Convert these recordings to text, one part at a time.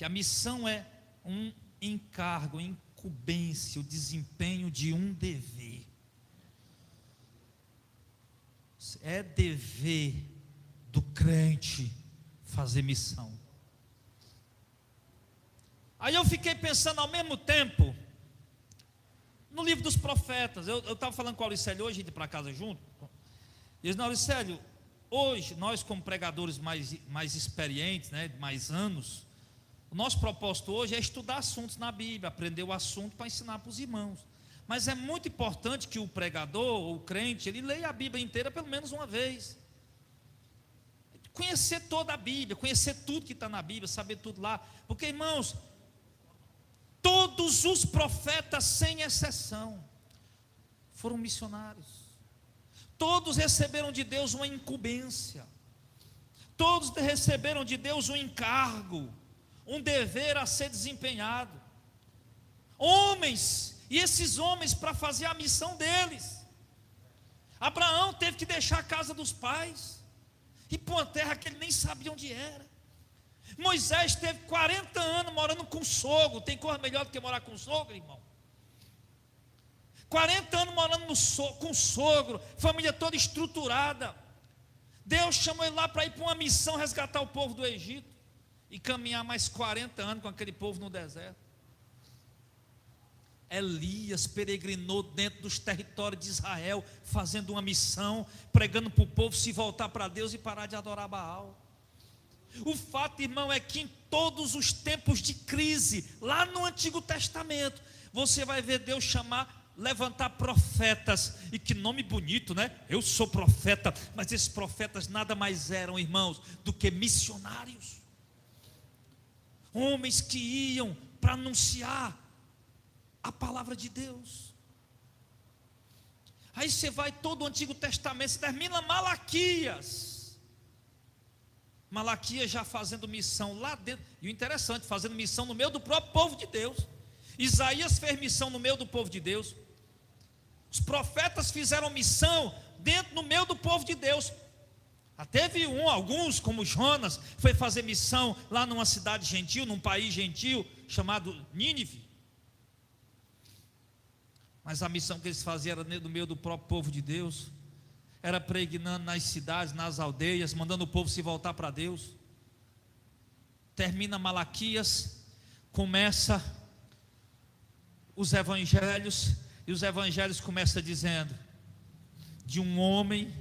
que a missão é um encargo, incumbência, o desempenho de um dever. É dever do crente fazer missão. Aí eu fiquei pensando ao mesmo tempo no livro dos profetas. Eu estava falando com o Auricélio hoje, a gente ir para casa junto. Ele disse: não, Auricélio, hoje nós como pregadores mais experientes, né, mais anos, o nosso propósito hoje é estudar assuntos na Bíblia, aprender o assunto para ensinar para os irmãos. Mas é muito importante que o pregador ou o crente, ele leia a Bíblia inteira pelo menos uma vez. Conhecer toda a Bíblia, conhecer tudo que está na Bíblia, saber tudo lá. Porque, irmãos, todos os profetas, sem exceção, foram missionários. Todos receberam de Deus uma incumbência. Todos receberam de Deus um encargo, um dever a ser desempenhado. Homens, e esses homens para fazer a missão deles. Abraão teve que deixar a casa dos pais e para uma terra que ele nem sabia onde era. Moisés teve 40 anos morando com o sogro. Tem coisa melhor do que morar com o sogro, irmão? 40 anos morando com o sogro, família toda estruturada. Deus chamou ele lá para ir para uma missão, resgatar o povo do Egito e caminhar mais 40 anos com aquele povo no deserto. Elias peregrinou dentro dos territórios de Israel, fazendo uma missão, pregando para o povo se voltar para Deus e parar de adorar Baal. O fato, irmão, é que em todos os tempos de crise, lá no Antigo Testamento, você vai ver Deus levantar profetas. E que nome bonito, né? Eu sou profeta. Mas esses profetas nada mais eram, irmãos, do que missionários. Homens que iam para anunciar a palavra de Deus. Aí você vai todo o Antigo Testamento, você termina Malaquias já fazendo missão lá dentro. E o interessante, fazendo missão no meio do próprio povo de Deus. Isaías fez missão no meio do povo de Deus. Os profetas fizeram missão no meio do povo de Deus. Teve alguns, como Jonas, foi fazer missão lá numa cidade gentil, num país gentil, chamado Nínive. Mas a missão que eles faziam era no meio do próprio povo de Deus. Era pregnando nas cidades, nas aldeias, mandando o povo se voltar para Deus. Termina Malaquias, começa os evangelhos, e os evangelhos começam dizendo de um homem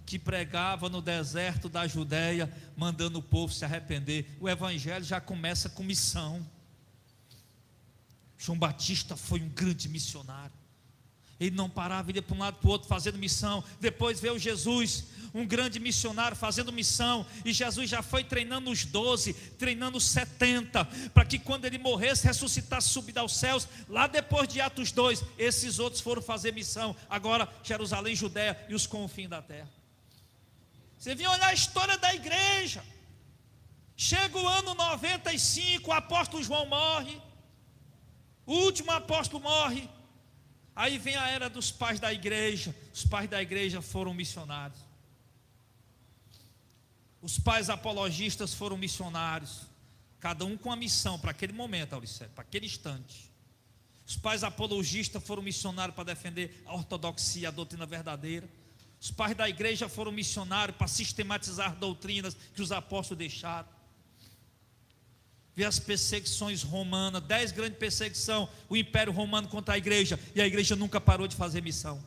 que pregava no deserto da Judéia, mandando o povo se arrepender. O evangelho já começa com missão. João Batista foi um grande missionário. Ele não parava, ele ia para um lado para o outro fazendo missão. Depois veio Jesus, um grande missionário fazendo missão. E Jesus já foi treinando os 12, treinando os 70, para que quando ele morresse, ressuscitasse, subir aos céus. Lá depois de Atos 2, esses outros foram fazer missão. Agora Jerusalém, Judéia e os confins da terra. Você vinha olhar a história da igreja. Chega o ano 95, o apóstolo João morre. O último apóstolo morre. Aí vem a era dos pais da igreja. Os pais da igreja foram missionários. Os pais apologistas foram missionários. Cada um com a missão para aquele momento, Auricélio, para aquele instante. Os pais apologistas foram missionários para defender a ortodoxia, a doutrina verdadeira. Os pais da igreja foram missionários para sistematizar doutrinas que os apóstolos deixaram. Vê as perseguições romanas, 10 grandes perseguições, o Império Romano contra a igreja, e a igreja nunca parou de fazer missão.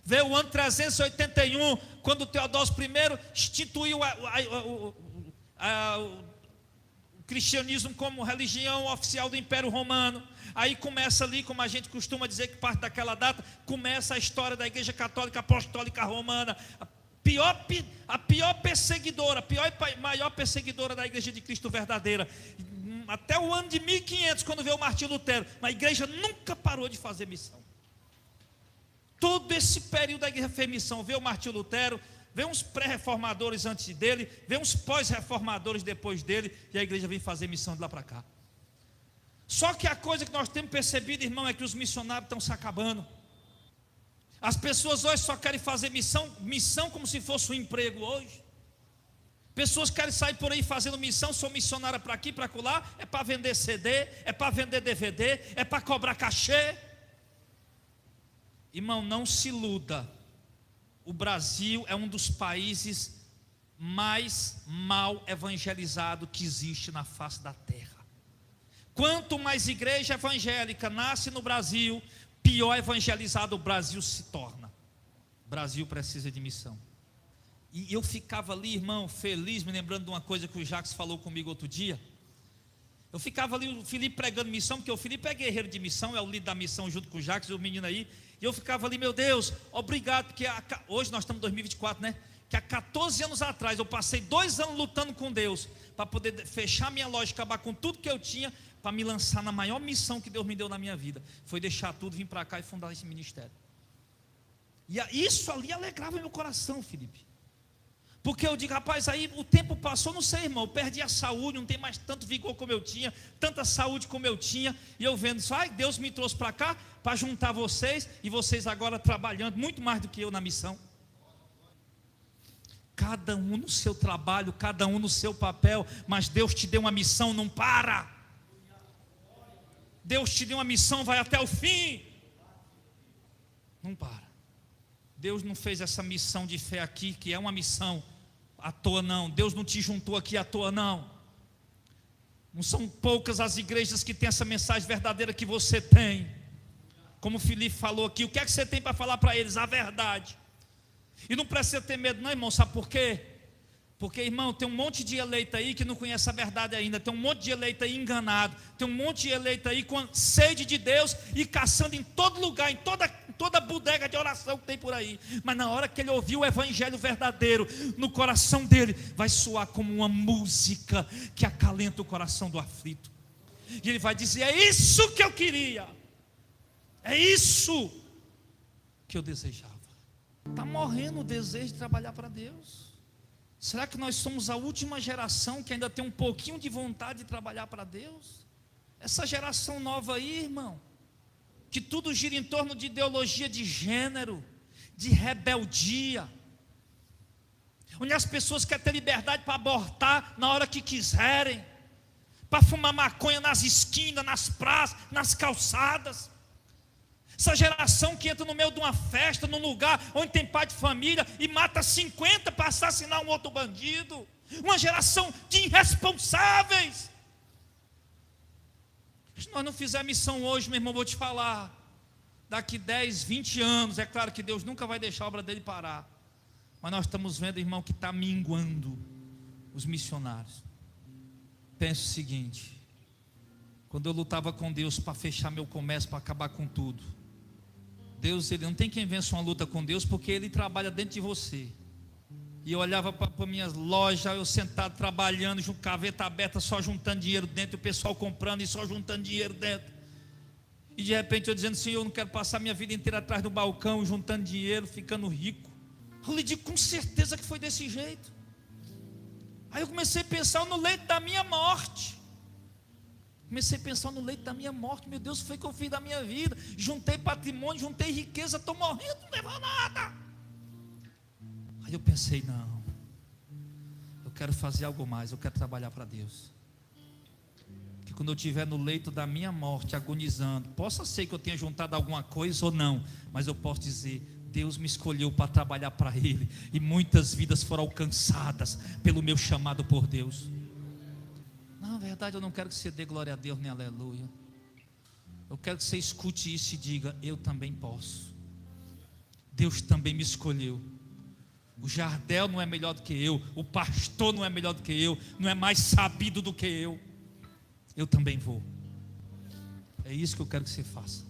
Vê o ano 381, quando Teodósio I instituiu o cristianismo como religião oficial do Império Romano. Aí começa ali, como a gente costuma dizer que parte daquela data, começa a história da igreja católica apostólica romana. A pior perseguidora, maior perseguidora da igreja de Cristo verdadeira, até o ano de 1500, quando veio o Martinho Lutero, a igreja nunca parou de fazer missão. Todo esse período da igreja fez missão. Veio o Martinho Lutero, veio uns pré-reformadores antes dele, veio uns pós-reformadores depois dele, e a igreja vem fazer missão de lá para cá. Só que a coisa que nós temos percebido, irmão, é que os missionários estão se acabando. As pessoas hoje só querem fazer missão como se fosse um emprego hoje. Pessoas querem sair por aí fazendo missão, sou missionária para aqui, para acolá, é para vender CD, é para vender DVD, é para cobrar cachê. Irmão, não se iluda. O Brasil é um dos países mais mal evangelizado que existe na face da terra. Quanto mais igreja evangélica nasce no Brasil, pior evangelizado o Brasil se torna. O Brasil precisa de missão. E eu ficava ali, irmão, feliz, me lembrando de uma coisa que o Jacques falou comigo outro dia. Eu ficava ali, o Felipe pregando missão, porque o Felipe é guerreiro de missão, é o líder da missão junto com o Jacques e o menino aí. E eu ficava ali, meu Deus, obrigado, porque hoje nós estamos em 2024, né? Que há 14 anos atrás eu passei 2 anos lutando com Deus para poder fechar minha loja, acabar com tudo que eu tinha, para me lançar na maior missão que Deus me deu na minha vida. Foi deixar tudo, vir para cá e fundar esse ministério. E isso ali alegrava meu coração, Felipe. Porque eu digo, rapaz, aí o tempo passou, não sei, irmão, eu perdi a saúde, não tem mais tanto vigor como eu tinha, tanta saúde como eu tinha, e eu vendo isso, Deus me trouxe para cá, para juntar vocês, e vocês agora trabalhando, muito mais do que eu na missão. Cada um no seu trabalho, cada um no seu papel, mas Deus te deu uma missão, não para. Deus te deu uma missão, vai até o fim. Não para. Deus não fez essa missão de fé aqui, que é uma missão à toa não. Deus não te juntou aqui à toa não. Não são poucas as igrejas que têm essa mensagem verdadeira que você tem. Como o Felipe falou aqui, o que é que você tem para falar para eles? A verdade. E não precisa ter medo não, irmão, sabe por quê? Porque, irmão, tem um monte de eleito aí que não conhece a verdade ainda. Tem um monte de eleito aí enganado. Tem um monte de eleito aí com sede de Deus e caçando em todo lugar, em toda bodega de oração que tem por aí. Mas na hora que ele ouvir o evangelho verdadeiro, no coração dele vai soar como uma música que acalenta o coração do aflito. E ele vai dizer, é isso que eu queria. É isso que eu desejava. Está morrendo o desejo de trabalhar para Deus. Será que nós somos a última geração que ainda tem um pouquinho de vontade de trabalhar para Deus? Essa geração nova aí, irmão, que tudo gira em torno de ideologia de gênero, de rebeldia, onde as pessoas querem ter liberdade para abortar na hora que quiserem, para fumar maconha nas esquinas, nas praças, nas calçadas. Essa geração que entra no meio de uma festa, num lugar onde tem pai de família e mata 50 para assassinar um outro bandido. Uma geração de irresponsáveis. Se nós não fizermos missão hoje, meu irmão, vou te falar, daqui 10, 20 anos, é claro que Deus nunca vai deixar a obra dele parar, mas nós estamos vendo, irmão, que está minguando os missionários. Pense o seguinte, quando eu lutava com Deus para fechar meu comércio, para acabar com tudo, Deus, ele não tem quem vença uma luta com Deus, porque ele trabalha dentro de você. E eu olhava para minhas lojas, eu sentado trabalhando, gaveta aberta, só juntando dinheiro dentro, o pessoal comprando e só juntando dinheiro dentro. E de repente eu dizendo, Senhor, eu não quero passar minha vida inteira atrás do balcão, juntando dinheiro, ficando rico. Eu lhe digo com certeza que foi desse jeito. Aí eu comecei a pensar no leito da minha morte. Comecei a pensar no leito da minha morte. Meu Deus, foi o que eu fiz da minha vida. Juntei patrimônio, juntei riqueza, estou morrendo, não levou nada. Aí eu pensei, não, eu quero fazer algo mais, eu quero trabalhar para Deus. Que quando eu estiver no leito da minha morte, agonizando, possa ser que eu tenha juntado alguma coisa ou não, mas eu posso dizer, Deus me escolheu para trabalhar para Ele, e muitas vidas foram alcançadas pelo meu chamado por Deus. Na verdade eu não quero que você dê glória a Deus nem aleluia. Eu quero que você escute isso e diga, eu também posso. Deus também me escolheu. O Jardel não é melhor do que eu, o pastor não é melhor do que eu, não é mais sabido do que eu também vou. É isso que eu quero que você faça.